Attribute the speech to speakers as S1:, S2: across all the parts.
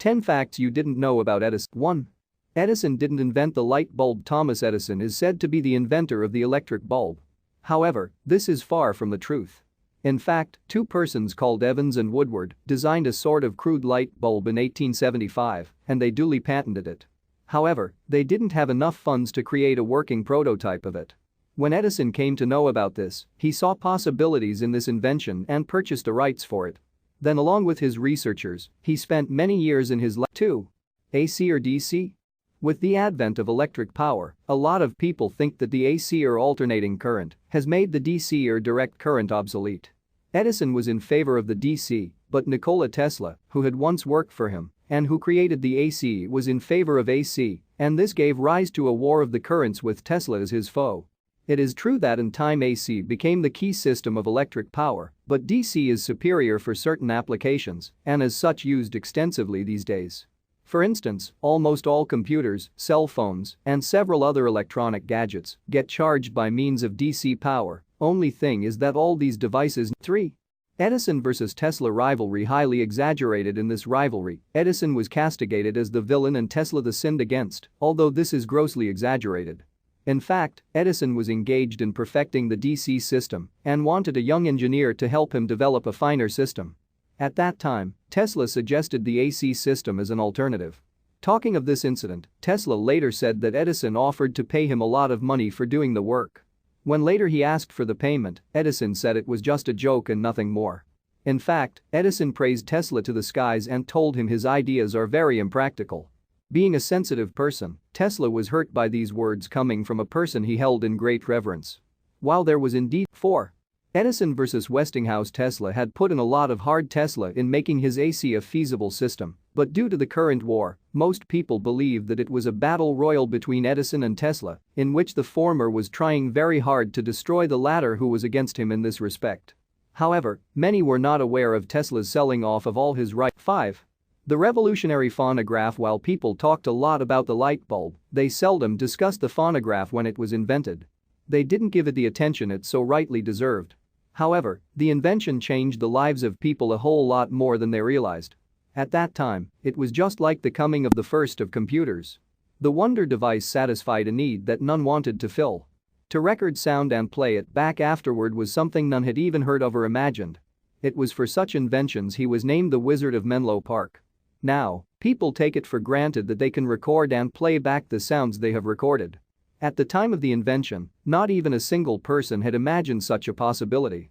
S1: 10 Facts You Didn't Know About Edison. 1. Edison didn't invent the light bulb. Thomas Edison is said to be the inventor of the electric bulb. However, this is far from the truth. In fact, two persons called Evans and Woodward designed a sort of crude light bulb in 1875, and they duly patented it. However, they didn't have enough funds to create a working prototype of it. When Edison came to know about this, he saw possibilities in this invention and purchased the rights for it. Then, along with his researchers, he spent many years in his lab. 2. AC or DC? With the advent of electric power, a lot of people think that the AC or alternating current has made the DC or direct current obsolete. Edison was in favor of the DC, but Nikola Tesla, who had once worked for him and who created the AC, was in favor of AC, and this gave rise to a war of the currents with Tesla as his foe. It is true that in time AC became the key system of electric power, but DC is superior for certain applications and as such used extensively these days. For instance, almost all computers, cell phones, and several other electronic gadgets get charged by means of DC power. Only thing is that all these devices. 3. Edison versus Tesla rivalry. Highly exaggerated. In this rivalry, Edison was castigated as the villain and Tesla the sinned against, although this is grossly exaggerated. In fact, Edison was engaged in perfecting the DC system and wanted a young engineer to help him develop a finer system. At that time, Tesla suggested the AC system as an alternative. Talking of this incident, Tesla later said that Edison offered to pay him a lot of money for doing the work. When later he asked for the payment, Edison said it was just a joke and nothing more. In fact, Edison praised Tesla to the skies and told him his ideas are very impractical. Being a sensitive person, Tesla was hurt by these words coming from a person he held in great reverence. While there was indeed. 4. Edison versus Westinghouse. Tesla had put in a lot of hard Tesla in making his AC a feasible system, but due to the current war, most people believe that it was a battle royal between Edison and Tesla, in which the former was trying very hard to destroy the latter who was against him in this respect. However, many were not aware of Tesla's selling off of all his rights. 5. The Revolutionary Phonograph. While people talked a lot about the light bulb, they seldom discussed the phonograph when it was invented. They didn't give it the attention it so rightly deserved. However, the invention changed the lives of people a whole lot more than they realized. At that time, it was just like the coming of the first of computers. The wonder device satisfied a need that none wanted to fill. To record sound and play it back afterward was something none had even heard of or imagined. It was for such inventions he was named the Wizard of Menlo Park. Now, people take it for granted that they can record and play back the sounds they have recorded. At the time of the invention, not even a single person had imagined such a possibility.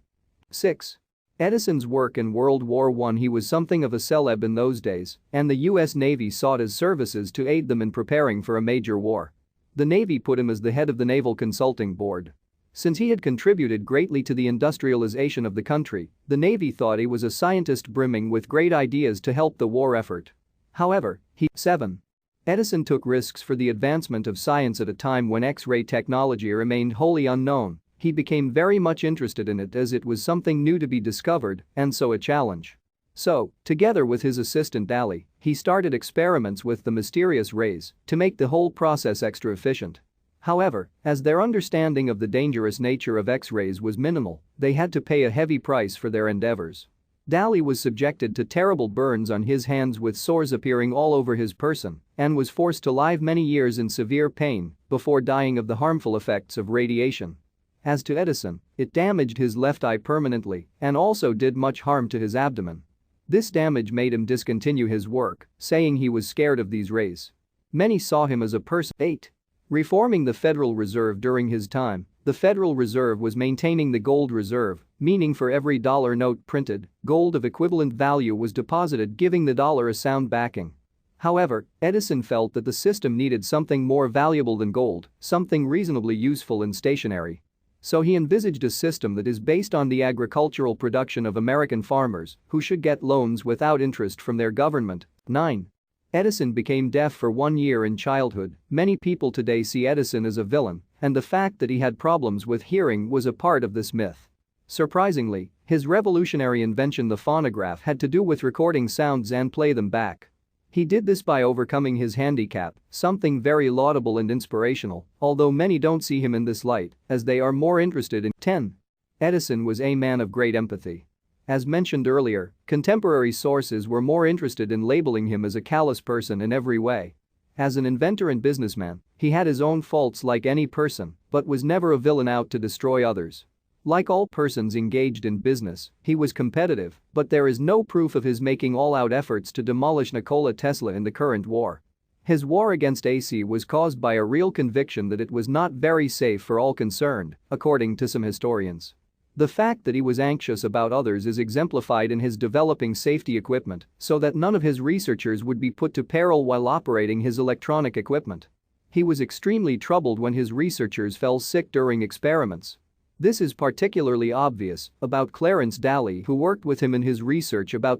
S1: 6. Edison's work in World War I. He was something of a celeb in those days, and the US Navy sought his services to aid them in preparing for a major war. The Navy put him as the head of the Naval Consulting Board. Since he had contributed greatly to the industrialization of the country, the Navy thought he was a scientist brimming with great ideas to help the war effort. However, 7. Edison took risks for the advancement of science at a time when X-ray technology remained wholly unknown. He became very much interested in it as it was something new to be discovered and so a challenge. So, together with his assistant Ali, he started experiments with the mysterious rays to make the whole process extra efficient. However, as their understanding of the dangerous nature of X-rays was minimal, they had to pay a heavy price for their endeavors. Dali was subjected to terrible burns on his hands with sores appearing all over his person and was forced to live many years in severe pain before dying of the harmful effects of radiation. As to Edison, it damaged his left eye permanently and also did much harm to his abdomen. This damage made him discontinue his work, saying he was scared of these rays. Many saw him as a person. 8. Reforming the Federal Reserve. During his time, the Federal Reserve was maintaining the gold reserve, meaning for every dollar note printed, gold of equivalent value was deposited, giving the dollar a sound backing. However, Edison felt that the system needed something more valuable than gold, something reasonably useful and stationary. So he envisaged a system that is based on the agricultural production of American farmers who should get loans without interest from their government. 9. Edison became deaf for 1 year in childhood. Many people today see Edison as a villain, and the fact that he had problems with hearing was a part of this myth. Surprisingly, his revolutionary invention, the phonograph, had to do with recording sounds and play them back. He did this by overcoming his handicap, something very laudable and inspirational, although many don't see him in this light, as they are more interested in. 10. Edison was a man of great empathy. As mentioned earlier, contemporary sources were more interested in labeling him as a callous person in every way. As an inventor and businessman, he had his own faults like any person, but was never a villain out to destroy others. Like all persons engaged in business, he was competitive, but there is no proof of his making all-out efforts to demolish Nikola Tesla in the current war. His war against AC was caused by a real conviction that it was not very safe for all concerned, according to some historians. The fact that he was anxious about others is exemplified in his developing safety equipment so that none of his researchers would be put to peril while operating his electronic equipment. He was extremely troubled when his researchers fell sick during experiments. This is particularly obvious about Clarence Daly, who worked with him in his research about the